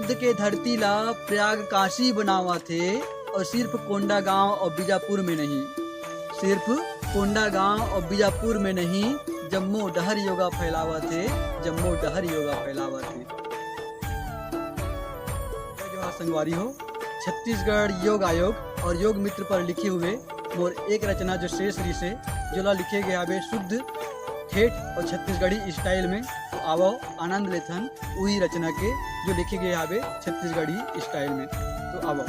बुद्ध के धरती ला प्रयाग काशी बनावा थे, और सिर्फ कोंडा गांव और बीजापुर में नहीं, सिर्फ कोंडा गांव और बीजापुर में नहीं, जम्मू डहर योगा फैलावा थे, जम्मू डहर योगा फैलावा थे। जवाहर संगवारी हो, छत्तीसगढ़ योग आयोग और योग मित्र पर लिखे हुए मोर एक रचना जो शेष री से जोला लिखे गया है शुद्ध ठेठ और छत्तीसगढ़ी स्टाइल में। तो आवो आनंद लेथन वही रचना के जो लिखे गए है छत्तीसगढ़ी स्टाइल में। तो आवो।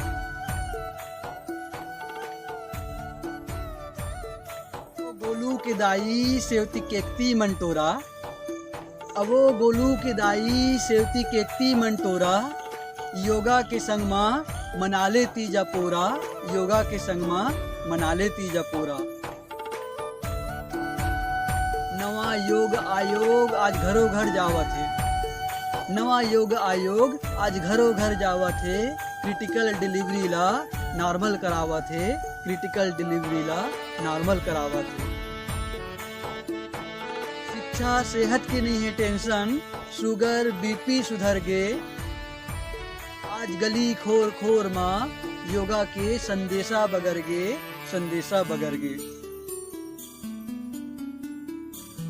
गोलू के दाई सेवती केकती मंटोरा, अवो गोलू के दाई सेवती केकती मंटोरा, योगा के संग माँ मना ले तीजा पोरा, योगा के संग माँ मना ले तीजा पोरा। नवा योग आयोग आज घरों घर जावा थे, नवा योग आयोग आज घरों घर जावा थे, क्रिटिकल डिलीवरी ला नॉर्मल करावा थे, क्रिटिकल डिलीवरी ला नॉर्मल करावा थे। शिक्षा सेहत की नहीं है टेंशन, शुगर बीपी सुधर गे, आज गली खोर खोर माँ योगा के संदेशा बगर गे, संदेशा बगर गे।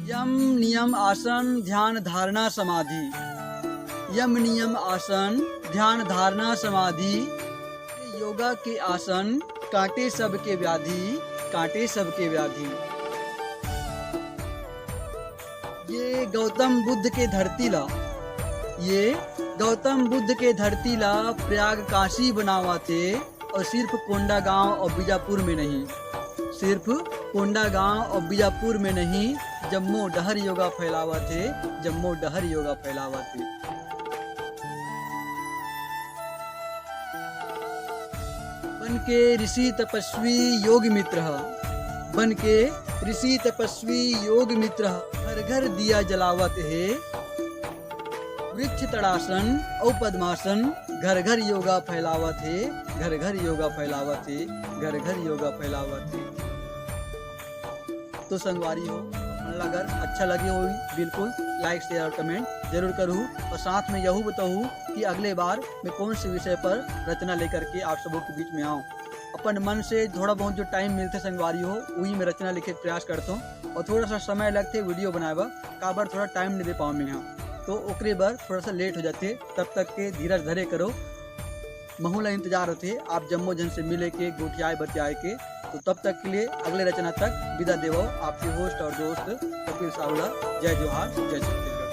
यम नियम आसन ध्यान धारणा समाधि, यम नियम आसन ध्यान धारणा समाधि, योगा के आसन काटे सबके व्याधि, काटे सबके व्याधि। ये गौतम बुद्ध के धरती ला, ये गौतम बुद्ध के धरती ला प्रयाग काशी बनावा थे, और सिर्फ कोंडा गांव और बीजापुर में नहीं, सिर्फ कोंडा गांव और बीजापुर में नहीं, जम्मू डहर योगा फैलावा थे, जम्मू डहर योगा फैलावा थे। बन के ऋषि तपस्वी योग मित्र, बन के ऋषि तपस्वी योग मित्र, हर घर दिया जलावत है, वृक्ष तड़ासन और पद्मासन, घर घर योगा फैलावा थे, घर घर योगा फैलावा थे, घर घर योगा फैलावा थे। तो संगवारी हो, अगर अच्छा लगे हो बिल्कुल लाइक शेयर और कमेंट जरूर करूँ, और साथ में यह बताऊँ कि अगले बार मैं कौन से विषय पर रचना लेकर के आप सबों के बीच में आऊँ। अपन मन से थोड़ा बहुत जो टाइम मिलते संगवारी हो वही मैं रचना लिखे प्रयास करता हूँ, और थोड़ा सा समय लगते वीडियो बनाएगा का बार थोड़ा टाइम नहीं दे पाऊँ मैं यहाँ, तो ओकरे बार थोड़ा सा लेट हो जाते, तब तक के धीरज धरे करो। महूला इंतजार होते आप जम्मो जन से मिले के गोठियाए बतियाए के। तो तब तक के लिए अगले रचना तक विदा देवो आपके होस्ट और दोस्त कपिल सावला। जय जोहार, जय छत्तीसगढ़।